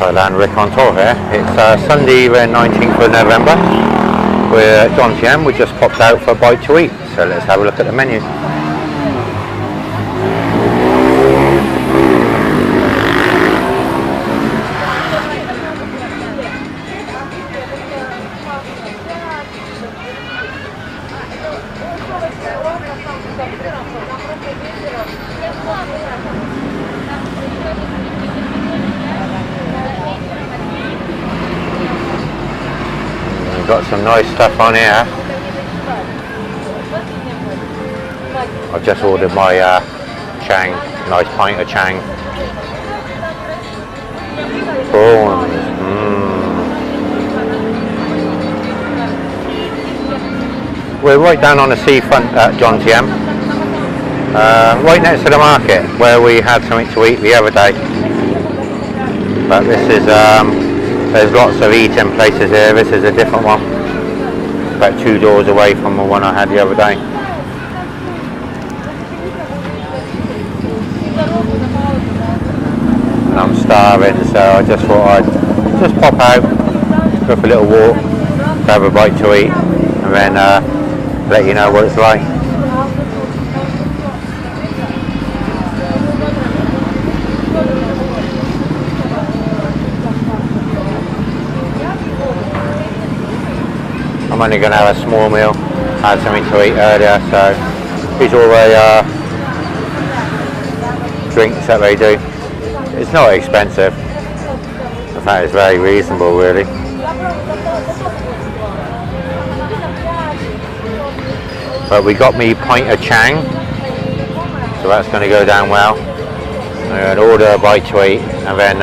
Thailand Rick on tour here. It's Sunday the 19th of November. We're at Jomtien. We just popped out for a bite to eat, so let's have a look at the menu. We've got some nice stuff on here. I've just ordered my Chang, nice pint of Chang. Prawns. We're right down on the seafront at Jomtien, right next to the market where we had something to eat the other day. But this is there's lots of eating places here. This is a different one, about 2 doors away from the one I had the other day. And I'm starving, so I just thought I'd just pop out, go for a little walk, have a bite to eat, and then let you know what it's like. I'm only going to have a small meal. I had something to eat earlier, so these are all the drinks that they do. It's not expensive. In fact, it's very reasonable, really. But we got me pint of Chang, so that's going to go down well. I'm going to order a bite to eat, and then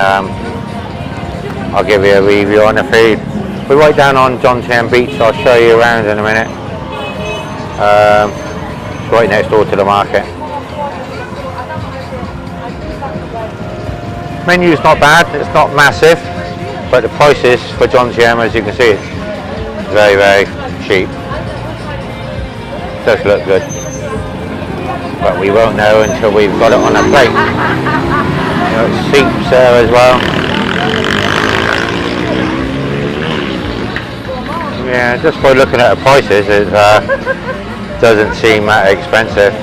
I'll give you a review on the food. We're right down on Jomtien Beach, so I'll show you around in a minute. It's right next door to the market. Menu's not bad, it's not massive, but the prices for Jomtien, as you can see, it's very, very cheap. It does look good, but we won't know until we've got it on a plate. Seats there as well. Yeah, just by looking at the prices, it doesn't seem that expensive.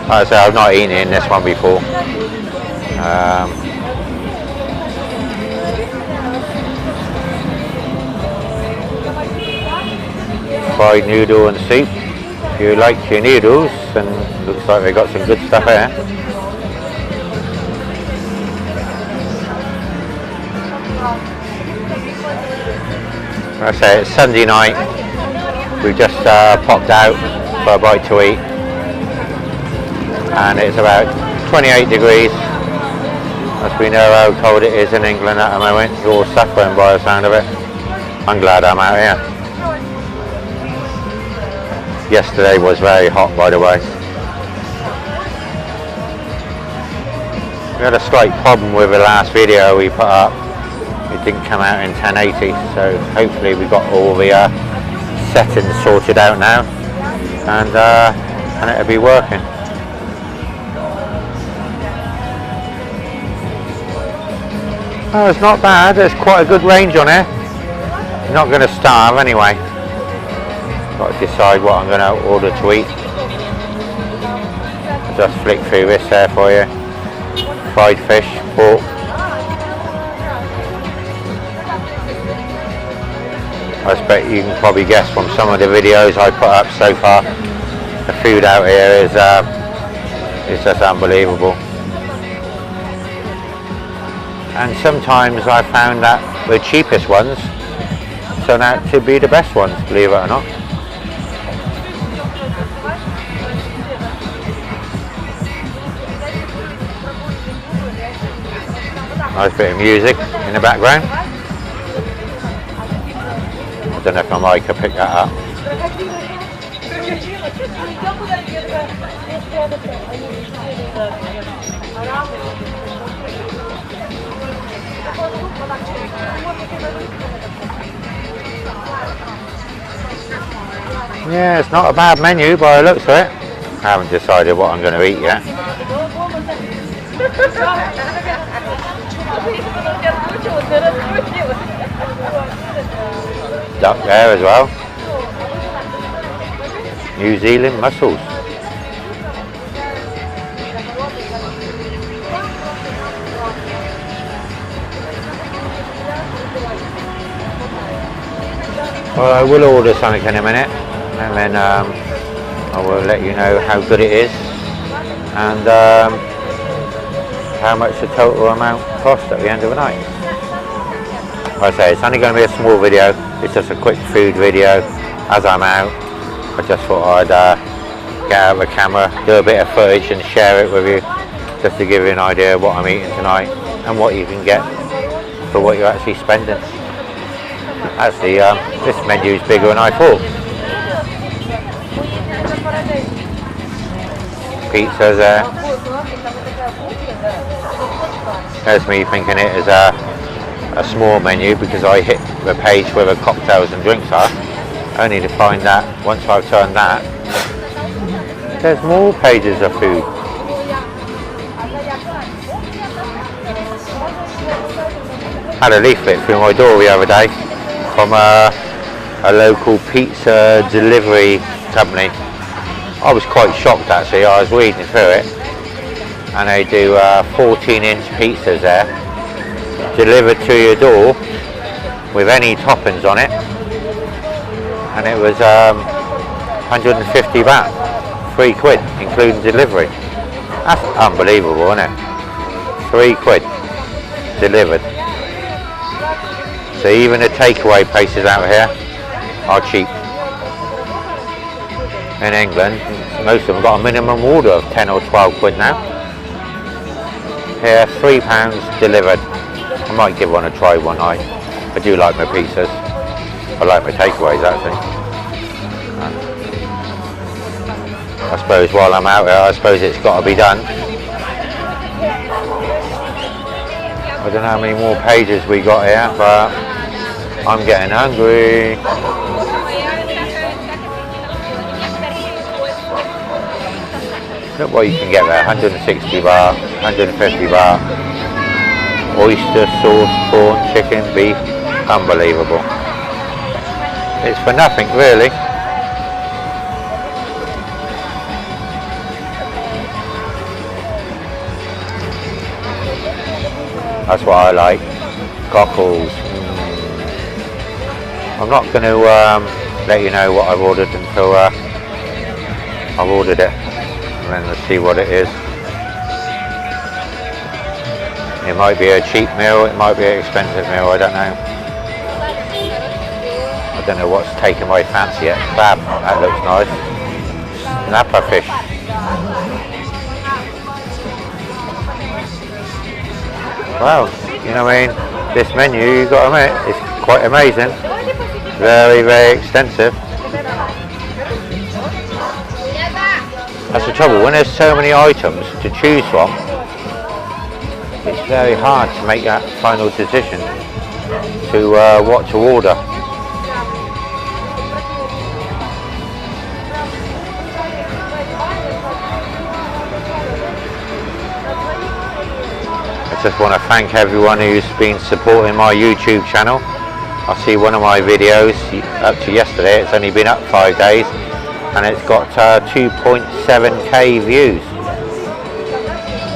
Like I say, I've not eaten in this one before. Fried noodle and soup. If you like your noodles, and looks like they got some good stuff here. I say it's Sunday night. We just popped out for a bite to eat, and it's about 28 degrees. As we know how cold it is in England at the moment. You're all suffering by the sound of it. I'm glad I'm out here. Yesterday was very hot, by the way. We had a slight problem with the last video we put up. It didn't come out in 1080, so hopefully we got all the settings sorted out now, and it'll be working. Oh, it's not bad. There's quite a good range on here. You're not going to starve anyway. Got to decide what I'm going to order to eat. I'll just flick through this there for you. Fried fish, pork. I expect you can probably guess from some of the videos I put up so far, the food out here is just unbelievable. And sometimes I found that the cheapest ones turn out to be the best ones, believe it or not. Nice bit of music in the background. I don't know if my mic can pick that up. Yeah, it's not a bad menu by the looks of it. I haven't decided what I'm going to eat yet. Duck there as well. New Zealand mussels. Well, I will order something in a minute, and then I will let you know how good it is and how much the total amount cost at the end of the night. Like I say, it's only going to be a small video. It's just a quick food video as I'm out. I just thought I'd get out the camera, do a bit of footage and share it with you, just to give you an idea of what I'm eating tonight and what you can get for what you're actually spending. Actually, this menu is bigger than I thought. Pizza's there. There's me thinking it is a small menu because I hit the page where the cocktails and drinks are, only to find that once I've turned that, there's more pages of food. Had a leaflet through my door the other day from a local pizza delivery company. I was quite shocked actually. I was reading through it, and they do 14-inch pizzas there, delivered to your door with any toppings on it, and it was 150 baht, £3 including delivery. That's unbelievable, isn't it? £3 delivered. So even the takeaway places out here are cheap. In England, most of them got a minimum order of 10 or 12 quid now. Here, £3 delivered. I might give one a try one night. I do like my pizzas. I like my takeaways actually. I suppose while I'm out here, I suppose it's got to be done. I don't know how many more pages we got here, but I'm getting hungry. Look what you can get there, 160 baht, 150 baht. Oyster sauce, prawn, chicken, beef, unbelievable. It's for nothing really. That's what I like. Cockles. I'm not going to let you know what I've ordered until I've ordered it, and then let's see what it is. It might be a cheap meal, it might be an expensive meal, I don't know. I don't know what's taken my fancy yet. Crab, that looks nice. Snapper fish. Wow, you know what I mean? This menu, you've got to admit, it's quite amazing. Very, very extensive. That's the trouble, when there's so many items to choose from, it's very hard to make that final decision to what to order. I just want to thank everyone who's been supporting my YouTube channel. I see one of my videos up to yesterday, it's only been up 5 days, and it's got 2.7k views.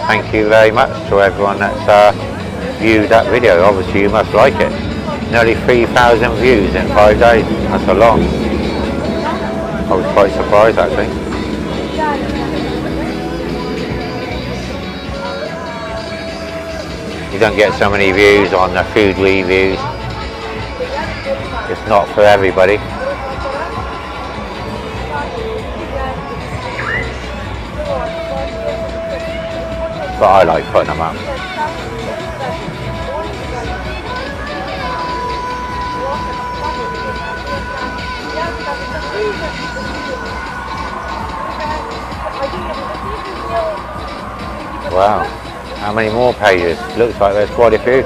Thank you very much to everyone that's viewed that video. Obviously you must like it. Nearly 3,000 views in 5 days, that's a lot. I was quite surprised actually. You don't get so many views on the food reviews. It's not for everybody. But I like putting them up. Wow, how many more pages? Looks like there's quite a few.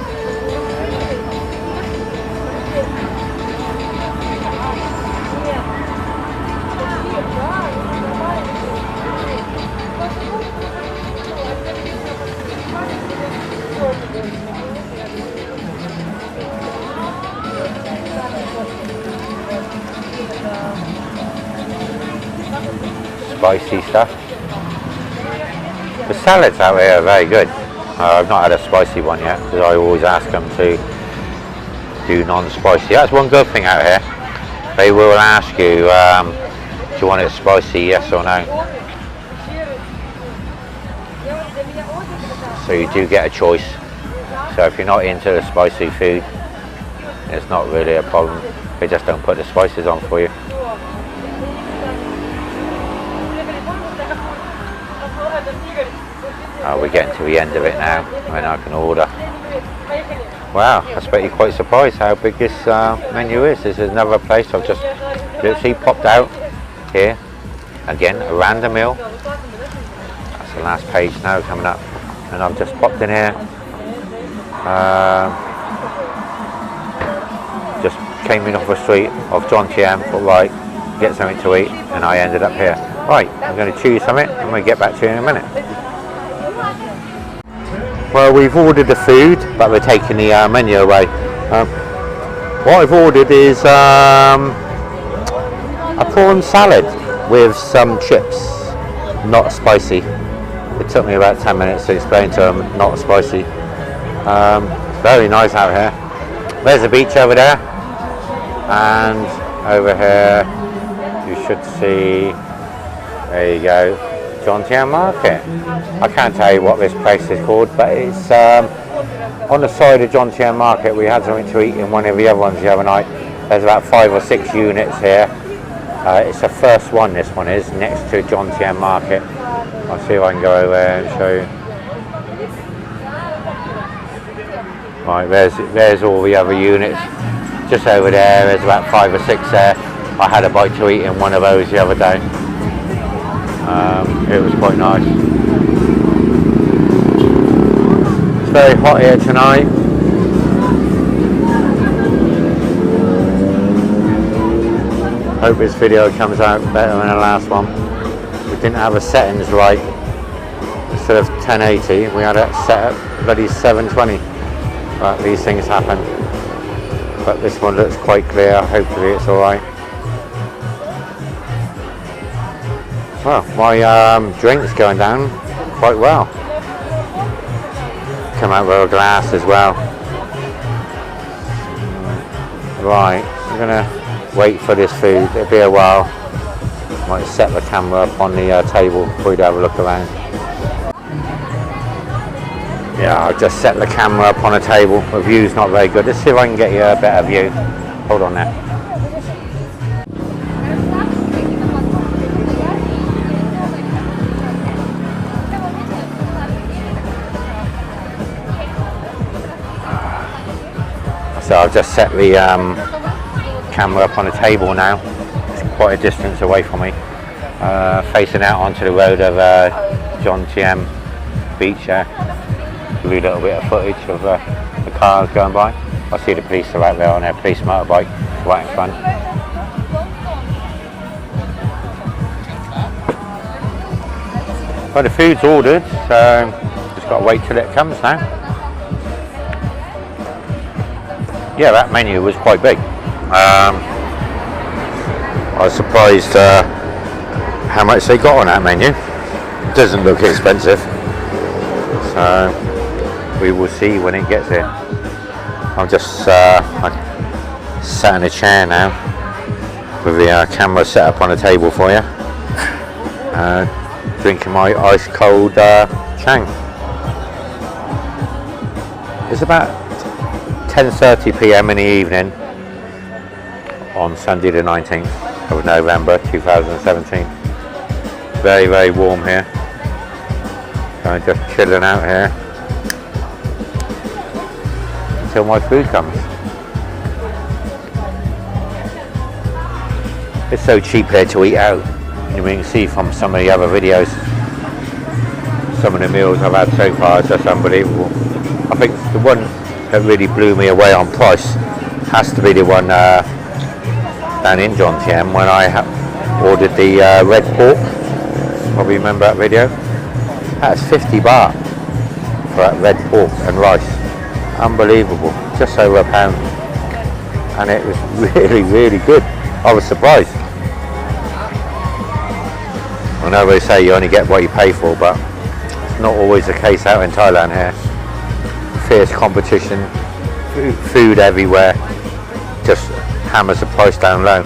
spicy stuff. The salads out here are very good. I've not had a spicy one yet because I always ask them to do non-spicy. That's one good thing out here. They will ask you, do you want it spicy, yes or no? So you do get a choice. So if you're not into the spicy food, it's not really a problem. They just don't put the spices on for you. We're getting to the end of it now, when I can order. Wow, I expect you're quite surprised how big this menu is. This is another place I've just literally popped out here. Again, a random meal. That's the last page now coming up. And I've just popped in here. Just came in off the street of Jomtien, thought right, get something to eat, and I ended up here. Right, I'm going to choose something and we'll get back to you in a minute. Well, we've ordered the food, but we're taking the menu away. What I've ordered is a prawn salad with some chips, not spicy. It took me about 10 minutes to explain to them, not spicy. Very nice out here. There's a beach over there, and over here you should see, there you go, Jomtien Market. I can't tell you what this place is called, but it's on the side of Jomtien Market. We had something to eat in one of the other ones the other night. There's about 5 or 6 units here. It's the first one, this one is, next to Jomtien Market. I'll see if I can go over there and show you. Right, there's all the other units. Just over there's about 5 or 6 there. I had a bite to eat in one of those the other day. It was quite nice. It's very hot here tonight. Hope this video comes out better than the last one. We didn't have the settings right. Instead of 1080, we had it set at bloody 720. But these things happen. But this one looks quite clear. Hopefully it's alright. Well, my drink's going down quite well. Come out with a glass as well. Right, I'm gonna wait for this food. It'll be a while. Might set the camera up on the table for you to have a look around. Yeah, I've just set the camera up on a table. The view's not very good. Let's see if I can get you a better view. Hold on there. So I've just set the camera up on a table now. It's quite a distance away from me. Facing out onto the road of Jomtien beach there. Give you a little bit of footage of the cars going by. I see the police are out there on their police motorbike right in front. Well, the food's ordered, so just got to wait till it comes now. Yeah, that menu was quite big. I was surprised how much they got on that menu. It doesn't look expensive. So we will see when it gets here. I'm just sat in a chair now with the camera set up on a table for you. Drinking my ice cold Chang. It's about 10:30 PM in the evening on Sunday the 19th of November 2017. Very, very warm here. So I'm just chilling out here until my food comes. It's so cheap here to eat out. You can see from some of the other videos, some of the meals I've had so far is just unbelievable. I think the one that really blew me away on price has to be the one down in Jomtien when I ordered the red pork. Probably remember that video. That's 50 baht for that red pork and rice. Unbelievable, just over £1. And it was really, really good. I was surprised. I know they say you only get what you pay for, but it's not always the case out in Thailand here. Fierce competition, food everywhere, just hammers the price down low.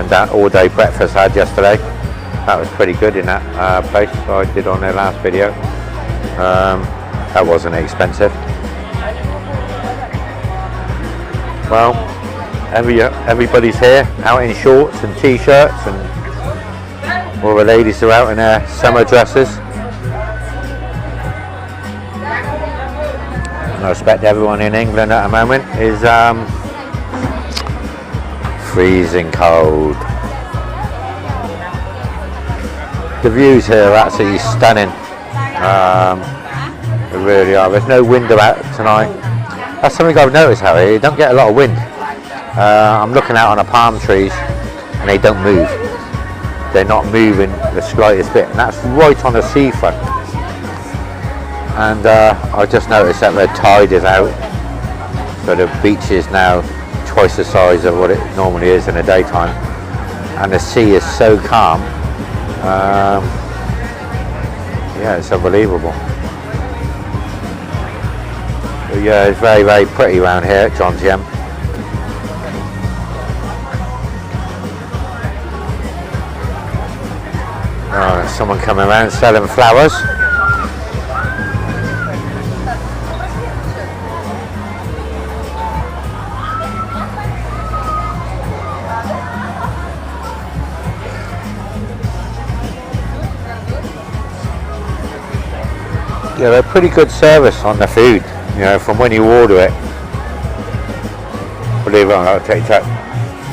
And that all-day breakfast I had yesterday, that was pretty good in that place I did on their last video. That wasn't expensive. Well, everybody's here out in shorts and t-shirts, and all the ladies are out in their summer dresses. And I expect everyone in England at the moment is freezing cold. The views here are absolutely stunning. They really are. There's no wind about tonight. That's something I've noticed, Harry. You don't get a lot of wind. I'm looking out on the palm trees and they don't move. They're not moving the slightest bit, and that's right on the seafront. And I just noticed that the tide is out, so the beach is now twice the size of what it normally is in the daytime, and the sea is so calm. Yeah, it's unbelievable. But yeah, it's very, very pretty around here at Jomtien. Oh, there's someone coming around selling flowers. Yeah, they're pretty good service on the food, you know, from when you order it. Believe it or not, it'll take about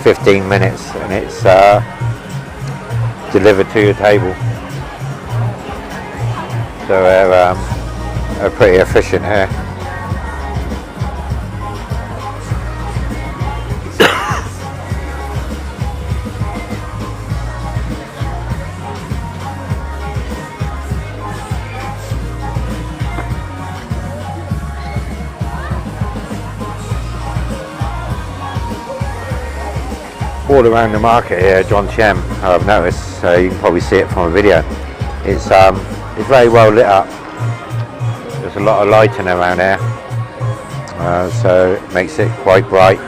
15 minutes and it's delivered to your table. So they're pretty efficient here. All around the market here, Jomtien, I've noticed, you can probably see it from a video, it's very well lit up. There's a lot of lighting around here, so it makes it quite bright.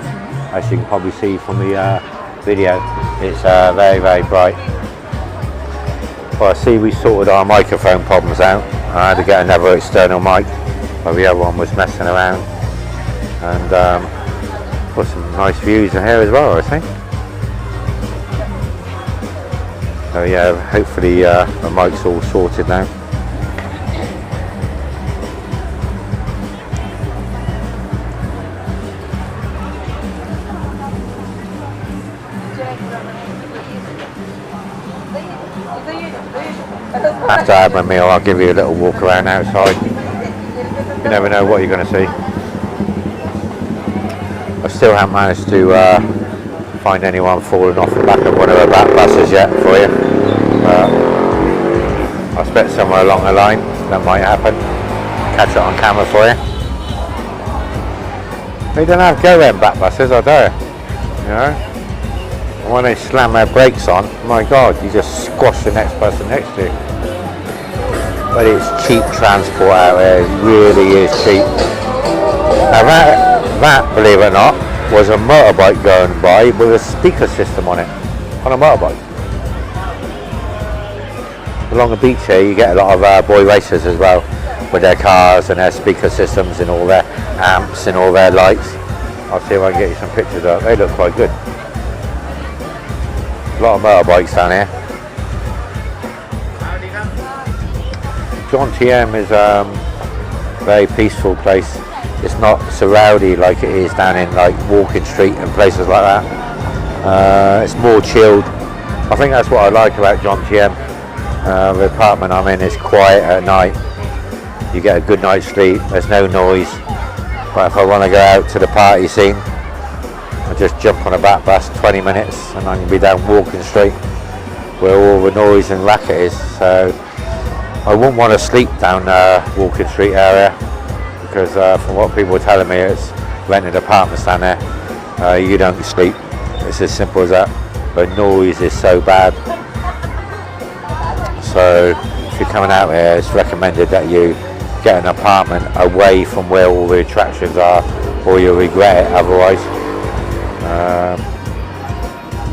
As you can probably see from the video, it's very, very bright. Well, I see we sorted our microphone problems out. I had to get another external mic, but the other one was messing around. And got some nice views in here as well, I think. So yeah, hopefully the mic's all sorted now. After I have my meal, I'll give you a little walk around outside. You never know what you're going to see. I still haven't managed to find anyone falling off the back of one of the back buses yet for you. I expect somewhere along the line that might happen. Catch it on camera for you. They don't have go-end back buses, I tell you. You know? And when they slam their brakes on, my God, you just squash the next person next to you. But it's cheap transport out there, it really is cheap. Now that, believe it or not, was a motorbike going by with a speaker system on it, on a motorbike. Along the beach here you get a lot of boy racers as well, with their cars and their speaker systems and all their amps and all their lights. I'll see if I can get you some pictures of it. They look quite good. A lot of motorbikes down here. Jomtien is a very peaceful place. It's not so rowdy like it is down in like Walking Street and places like that. It's more chilled. I think that's what I like about Jomtien. The apartment I'm in is quiet at night. You get a good night's sleep, there's no noise. But if I want to go out to the party scene, I just jump on a back bus 20 minutes and I can be down Walking Street where all the noise and racket is. So I wouldn't want to sleep down Walking Street area, because from what people are telling me, it's rented apartments down there. You don't sleep. It's as simple as that. But noise is so bad. So if you're coming out here, it's recommended that you get an apartment away from where all the attractions are, or you'll regret it otherwise.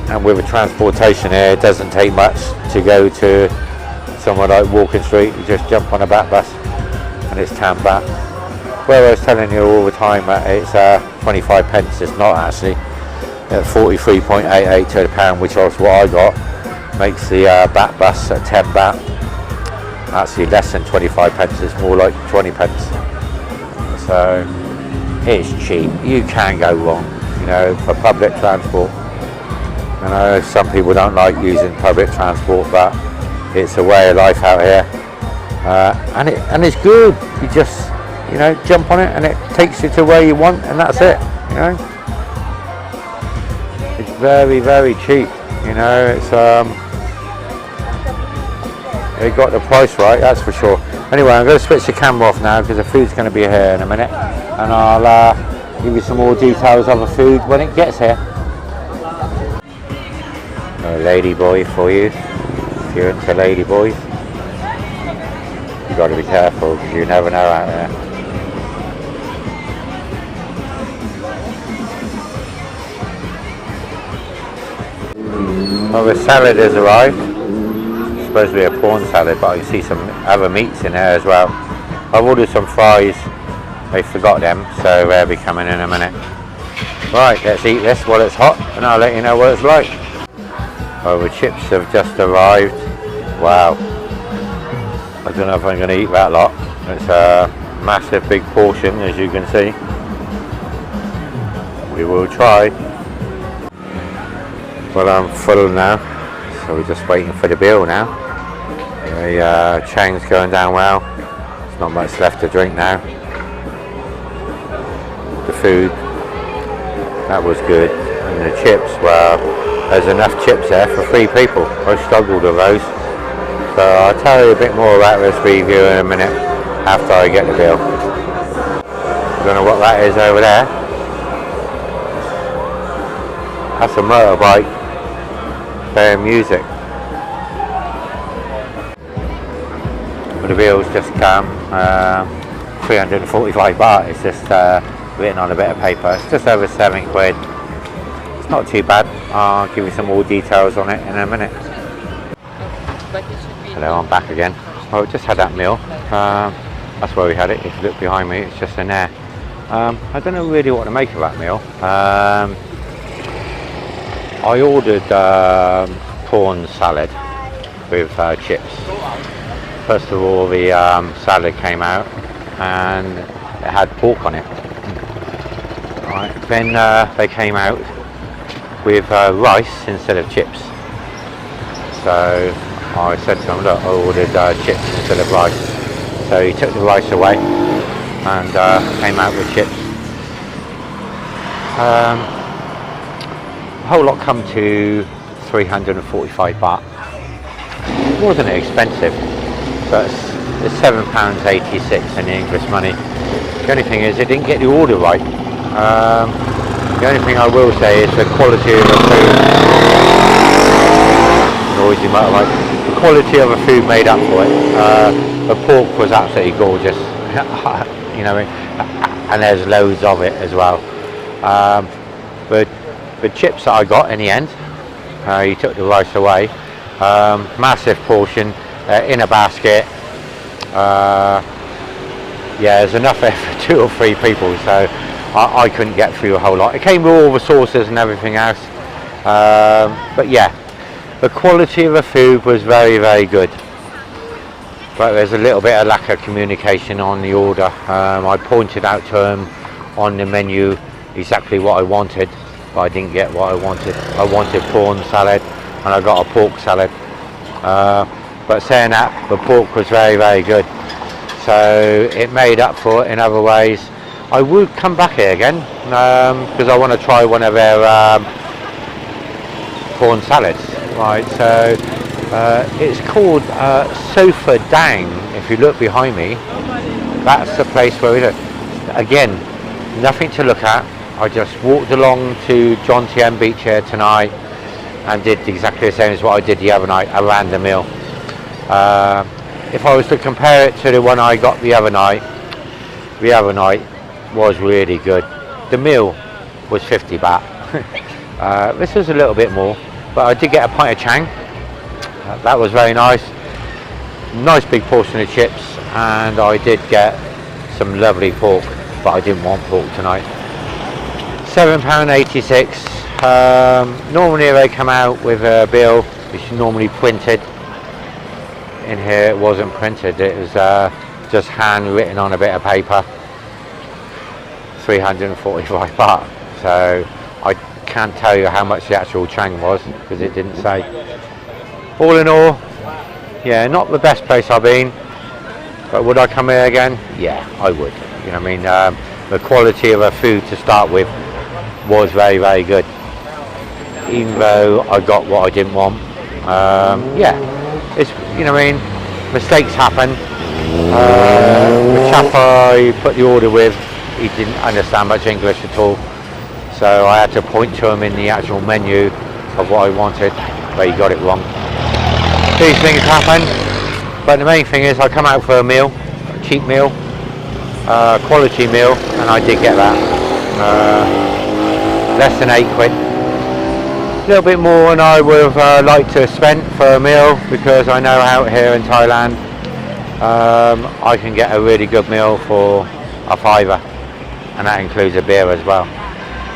And with the transportation here, it doesn't take much to go to somewhere like Walking Street. You just jump on a back bus and it's £10 baht. Where I was telling you all the time that it's 25 pence, it's not actually. At 43.88 to the pound, which was what I got, makes the back bus at £10 baht. Actually less than 25 pence, it's more like 20 pence. So it's cheap, you can't go wrong, you know, for public transport. I know some people don't like using public transport, but it's a way of life out here, and it's good. You just, you know, jump on it and it takes you to where you want, and that's it, you know. It's very, very cheap, you know. It's they got the price right, that's for sure. Anyway, I'm going to switch the camera off now because the food's going to be here in a minute, and I'll give you some more details of the food when it gets here. A lady boy for you, if you're into lady boys. You've got to be careful because you never know out there. Well, the salad has arrived. It's supposed to be a prawn salad, but I can see some other meats in there as well. I've ordered some fries. They forgot them, so they'll be coming in a minute. Right, let's eat this while it's hot, and I'll let you know what it's like. Oh, the chips have just arrived. Wow. I don't know if I'm going to eat that lot. It's a massive big portion, as you can see. We will try. Well, I'm full now, so we're just waiting for the bill now. The chain's going down well. There's not much left to drink now. The food, that was good. And the chips, well, there's enough chips there for 3 people. I struggled with those. So I'll tell you a bit more about this review in a minute after I get the bill. I don't know what that is over there. That's a motorbike playing music. But the bill's just come, 345 baht. It's just written on a bit of paper. It's just over 7 quid. It's not too bad. I'll give you some more details on it in a minute. Hello, I'm back again. Well, we just had that meal. That's where we had it. If you look behind me, it's just in there. I don't know really what to make of that meal. I ordered prawn salad with chips. First of all, the salad came out and it had pork on it. Right. Then they came out with rice instead of chips. So I said to him, look, I ordered chips instead of rice. So he took the rice away and came out with chips. The whole lot come to 345 baht. It wasn't expensive, but it's £7.86 in English money. The only thing is, it didn't get the order right. The only thing I will say is the quality of the food. Noisy motorbike. The quality of the food made up for it. The pork was absolutely gorgeous, you know, and there's loads of it as well. But the chips that I got in the end, he took the rice away. Massive portion in a basket. Yeah, there's enough there for 2 or 3 people, so I couldn't get through a whole lot. It came with all the sauces and everything else. But yeah, the quality of the food was very, very good. But there's a little bit of lack of communication on the order. I pointed out to him on the menu exactly what I wanted, but I didn't get what I wanted. I wanted prawn salad and I got a pork salad. But saying that, the pork was very, very good. So it made up for it in other ways. I would come back here again because I want to try one of their prawn salads. Right, so it's called Sofa Dang. If you look behind me, that's the place where we look. Again, nothing to look at. I just walked along to Jomtien beach here tonight and did exactly the same as what I did the other night. I ran the meal. If I was to compare it to the one I got the other night was really good. The meal was 50 baht. This was a little bit more, but I did get a pint of chang. That was very nice. Nice big portion of chips, and I did get some lovely pork, but I didn't want pork tonight. £7.86. Normally they come out with a bill which is normally printed. In here it wasn't printed, it was just handwritten on a bit of paper. 345 baht. So I can't tell you how much the actual chang was because it didn't say. All in all, yeah, not the best place I've been, but would I come here again? Yeah, I would. You know what I mean? The quality of the food to start with was very, very good. Even though I got what I didn't want. Yeah, it's, you know what I mean? Mistakes happen. The chap I put the order with, he didn't understand much English at all. So I had to point to him in the actual menu of what I wanted, but he got it wrong. These things happen, but the main thing is I come out for a meal, a cheap meal, quality meal, and I did get that. Less than £8. A little bit more than I would have liked to have spent for a meal, because I know out here in Thailand I can get a really good meal for a £5, and that includes a beer as well.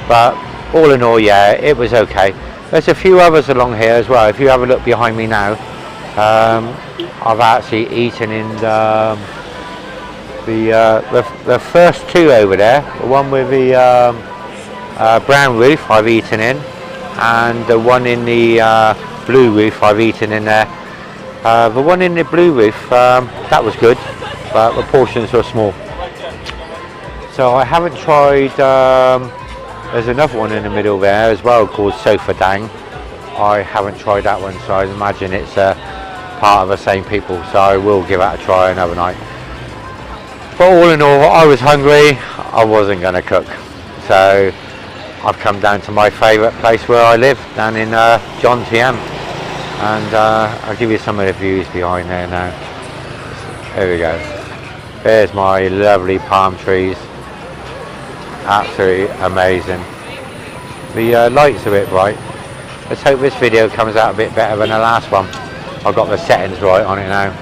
But all in all, yeah, it was okay. There's a few others along here as well. If you have a look behind me now, I've actually eaten in the first two over there. The one with the brown roof I've eaten in, and the one in the blue roof I've eaten in there. The one in the blue roof, that was good, but the portions were small. So I haven't tried, there's another one in the middle there as well called Sofa Dang. I haven't tried that one, so I imagine it's part of the same people, so I will give that a try another night. But all in all, I was hungry, I wasn't going to cook. So I've come down to my favourite place where I live, down in Jomtien, and I'll give you some of the views behind there now. There we go. There's my lovely palm trees. Absolutely amazing. The light's a bit bright. Let's hope this video comes out a bit better than the last one. I've got the settings right on it now.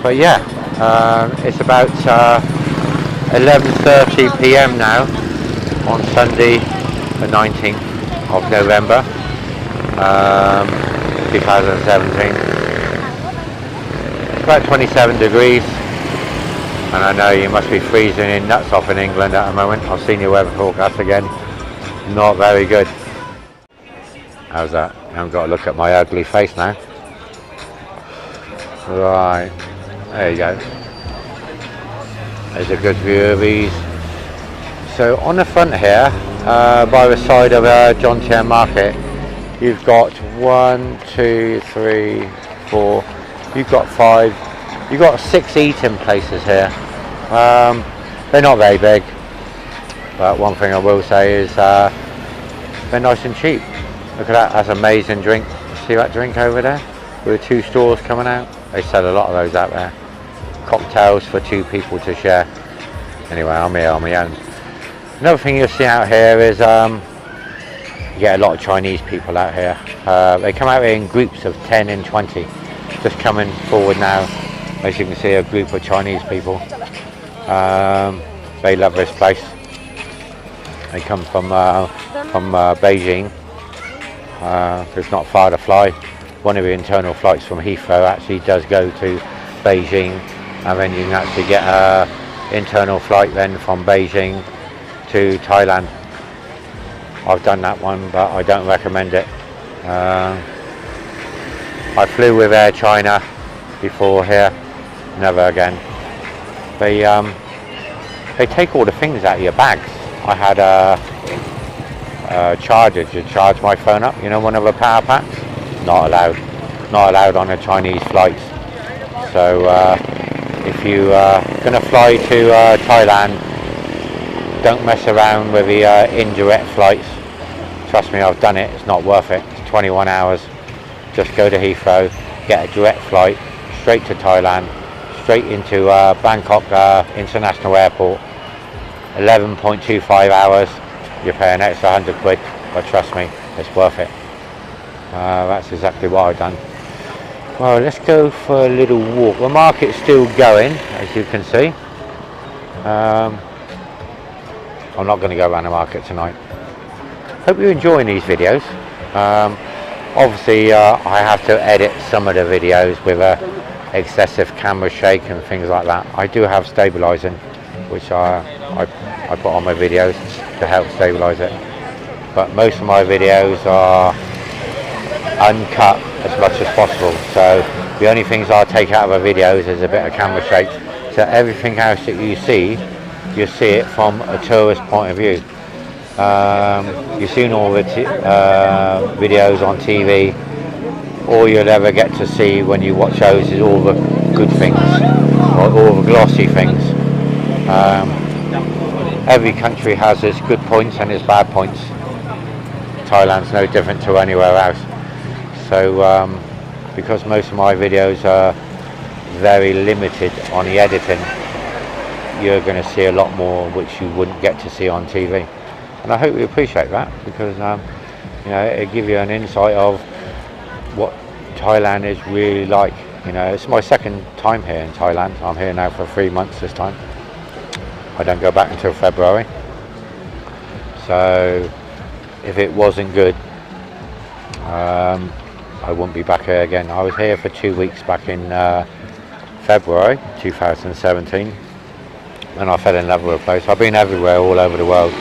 But yeah, it's about 11:30 PM now on Sunday the 19th of November 2017. It's about 27 degrees, and I know you must be freezing in nuts off in England at the moment. I've seen your weather forecast again. Not very good. How's that? I haven't got to look at my ugly face now. Right, there you go. There's a good view of these. So on the front here, by the side of Jomtien market, you've got 1, 2, 3, 4, you've got 5, you've got 6 eating places here. They're not very big, but one thing I will say is they're nice and cheap. Look at that, that's an amazing drink. See that drink over there with the 2 straws coming out? They sell a lot of those out there. Cocktails for 2 people to share. Anyway, I'm here on my own. Another thing you'll see out here is you get a lot of Chinese people out here. They come out here in groups of 10 and 20. Just coming forward now, as you can see, a group of Chinese people. They love this place. They come from Beijing. It's not far to fly. One of the internal flights from Heathrow actually does go to Beijing, and then you can actually get an internal flight then from Beijing to Thailand. I've done that one, but I don't recommend it. I flew with Air China before here, never again. They take all the things out of your bags. I had a charger to charge my phone up, you know, one of the power packs. Not allowed on the Chinese flights. So if you are going to fly to Thailand, don't mess around with the indirect flights. Trust me, I've done it, it's not worth it. It's 21 hours just go to Heathrow, get a direct flight straight to Thailand, straight into Bangkok International Airport. 11.25 hours. You pay an extra 100 quid, but trust me, it's worth it. That's exactly what I've done. Well, let's go for a little walk. The market's still going, as you can see. I'm not going to go around the market tonight. Hope you're enjoying these videos. Obviously, I have to edit some of the videos with excessive camera shake and things like that. I do have stabilizing, which I put on my videos to help stabilize it. But most of my videos are uncut as much as possible. So the only things I take out of my videos is a bit of camera shake. So everything else that you see it from a tourist point of view. You've seen all the videos on TV. All you'll ever get to see when you watch shows is all the good things, or all the glossy things. Every country has its good points and its bad points. Thailand's no different to anywhere else. So because most of my videos are very limited on the editing, you're going to see a lot more which you wouldn't get to see on TV. And I hope you appreciate that, because you know, it'll give you an insight of what Thailand is really like. You know, it's my second time here in Thailand. I'm here now for 3 months this time. I don't go back until February. So if it wasn't good, I wouldn't be back here again. I was here for 2 weeks back in February 2017, and I fell in love with the place. I've been everywhere, all over the world.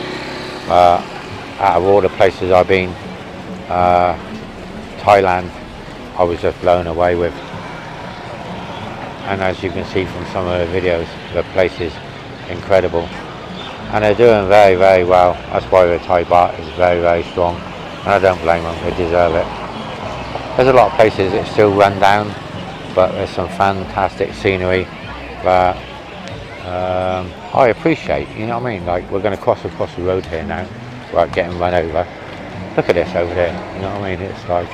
Out of all the places I've been, Thailand I was just blown away with. And as you can see from some of the videos, the place is incredible, and they're doing very, very well. That's why the Thai baht is very, very strong, and I don't blame them, they deserve it. There's a lot of places that still run down, but there's some fantastic scenery that I appreciate, you know what I mean? Like, we're going to cross across the road here now without getting run over. Look at this over there, you know what I mean? It's like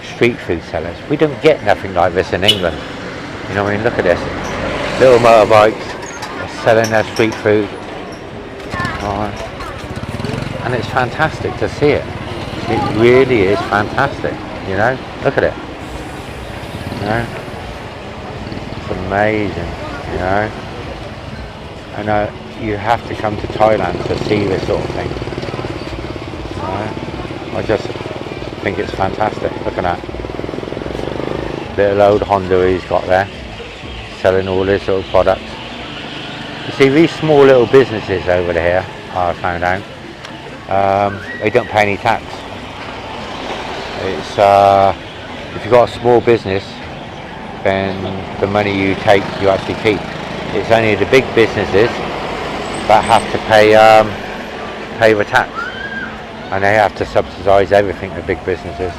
street food sellers. We don't get nothing like this in England, you know what I mean? Look at this, little motorbikes selling their street food, and it's fantastic to see it. It really is fantastic, you know. Look at it, you know. It's amazing, you know. And you have to come to Thailand to see this sort of thing. You know? I just think it's fantastic. Look at that little old Honda he's got there, selling all his little products. You see, these small little businesses over here, I found out, they don't pay any tax. It's if you've got a small business, then the money you take, you actually keep. It's only the big businesses that have to pay the tax, and they have to subsidise everything, the big businesses.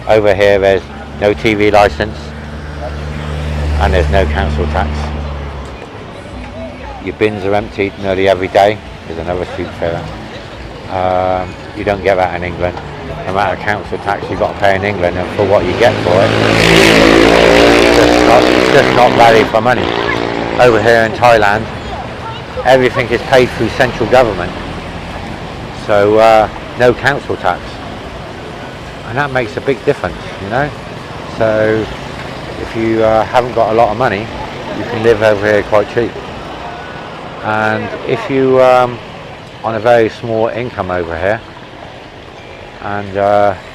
Over here, there's no TV licence, and there's no council tax. Your bins are emptied nearly every day. There's another street fair. You don't get that in England. The amount of council tax you've got to pay in England, and for what you get for it, it's just not value for money. Over here in Thailand, everything is paid through central government, so no council tax, and that makes a big difference, you know. So if you haven't got a lot of money, you can live over here quite cheap. And if you on a very small income over here, and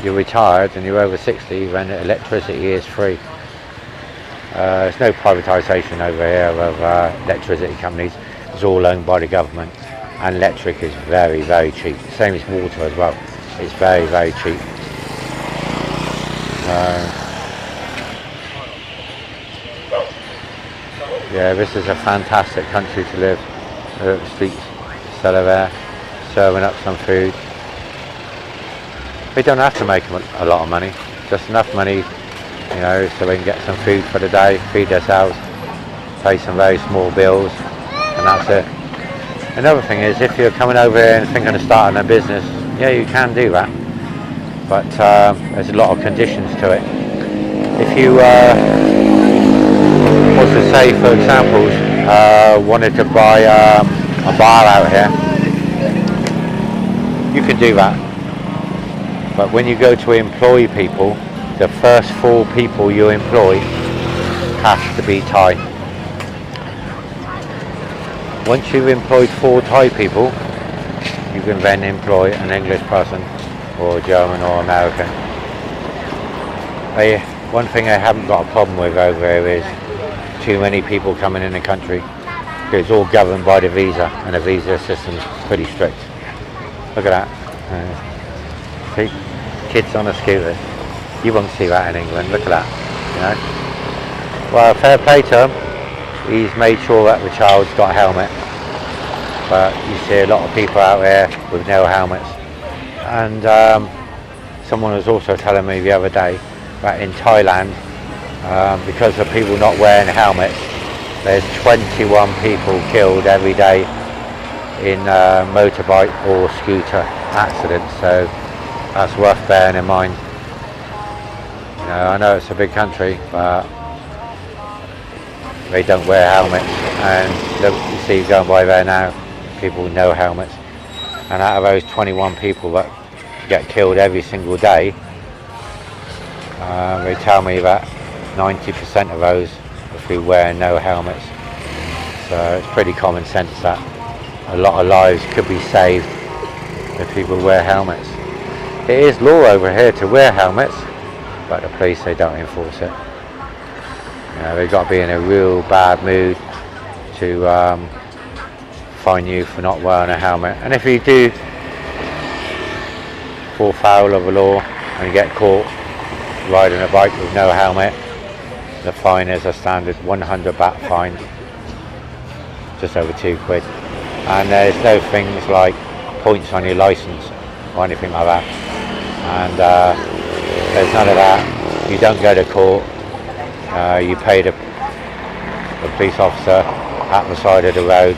you're retired and you're over 60, then electricity is free. There's no privatisation over here of electricity companies. It's all owned by the government, and electric is very, very cheap. Same as water as well. It's very, very cheap. Yeah, this is a fantastic country to live. Look at the street seller there, serving up some food. They don't have to make a lot of money, just enough money, you know, so they can get some food for the day, feed themselves, pay some very small bills, and that's it. Another thing is, if you're coming over here and thinking of starting a business, yeah, you can do that, but there's a lot of conditions to it. if you was to say, for example, wanted to buy a bar out here, you can do that. But when you go to employ people, the first 4 people you employ have to be Thai. Once you've employed 4 Thai people, you can then employ an English person or German or American. One thing I haven't got a problem with over here is too many people coming in the country. It's all governed by the visa, and the visa system's pretty strict. Look at that. See? Kids on a scooter. You won't see that in England. Look at that. You know? Well, fair play to him. He's made sure that the child's got a helmet. But you see a lot of people out there with no helmets. And someone was also telling me the other day that in Thailand, because of people not wearing helmets, there's 21 people killed every day in motorbike or scooter accidents. So that's worth bearing in mind. You know, I know it's a big country, but they don't wear helmets. And look, you see going by there now, people with no helmets. And out of those 21 people that get killed every single day, they tell me that 90% of those are through wearing no helmets. So it's pretty common sense that a lot of lives could be saved if people wear helmets. It is law over here to wear helmets, but the police, they don't enforce it. You know, they've got to be in a real bad mood to fine you for not wearing a helmet. And if you do fall foul of a law and you get caught riding a bike with no helmet, the fine is a standard 100 baht fine, just over £2. And there's no things like points on your license or anything like that. And there's none of that. You don't go to court. You pay the police officer at the side of the road.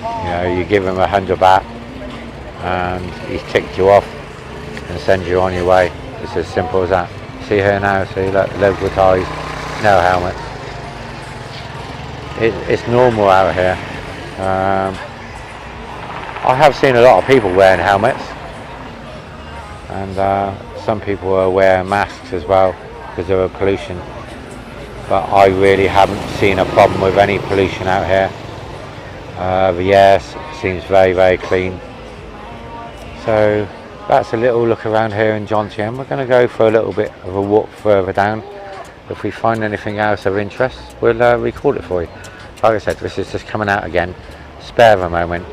You know, you give him 100 baht and he's ticked you off and sends you on your way. It's as simple as that. See here now, see, look, local Thais, no helmet. It's normal out here. I have seen a lot of people wearing helmets, and some people are wearing masks as well because of the pollution. But I really haven't seen a problem with any pollution out here. The air seems very, very clean. So that's a little look around here in Jomtien. We're going to go for a little bit of a walk further down. If we find anything else of interest, we'll record it for you. Like I said, this is just coming out again, spare of a moment,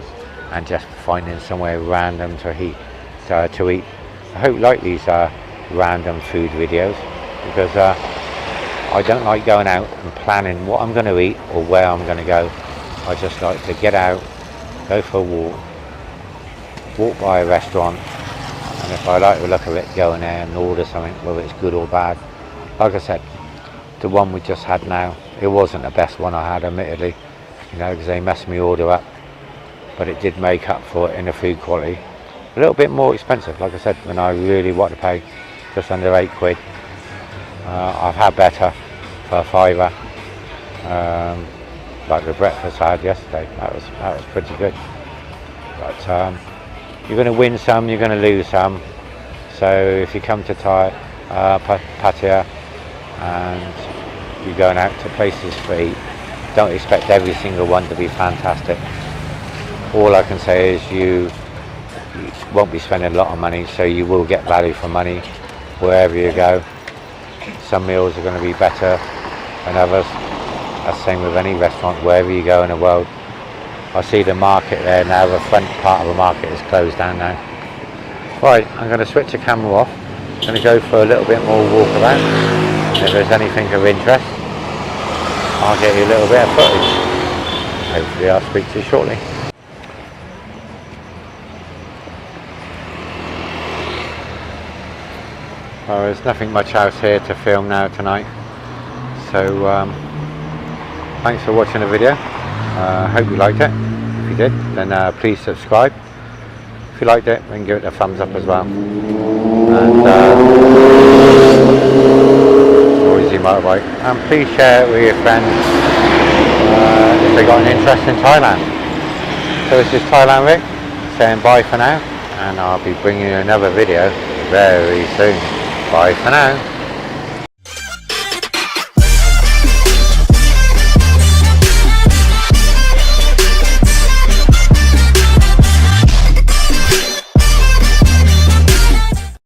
and just finding somewhere random to eat. I hope you like these random food videos, because I don't like going out and planning what I'm going to eat or where I'm going to go. I just like to get out, go for a walk by a restaurant, and if I like the look of it, go in there and order something, whether it's good or bad. Like I said, the one we just had now, it wasn't the best one I had, admittedly, you know, because they messed me order up, but it did make up for it in the food quality. A little bit more expensive, like I said, when I really want to pay just under £8. I've had better for a £5. Like the breakfast I had yesterday, that was pretty good. But you're going to win some, you're going to lose some. So if you come to Pattaya and you're going out to places to eat, don't expect every single one to be fantastic. All I can say is you won't be spending a lot of money, so you will get value for money wherever you go. Some meals are going to be better than others. That's the same with any restaurant, wherever you go in the world. I see the market there now, the front part of the market is closed down now. Right, I'm going to switch the camera off. I'm going to go for a little bit more walk around. And if there's anything of interest, I'll get you a little bit of footage. Hopefully I'll speak to you shortly. Well, there's nothing much else here to film now tonight. So thanks for watching the video. Hope you liked it. If you did, then please subscribe. If you liked it, then give it a thumbs up as well. And motorbike, and please share it with your friends if they got an interest in Thailand. So this is Thailand Rick saying bye for now, and I'll be bringing you another video very soon. Bye for now.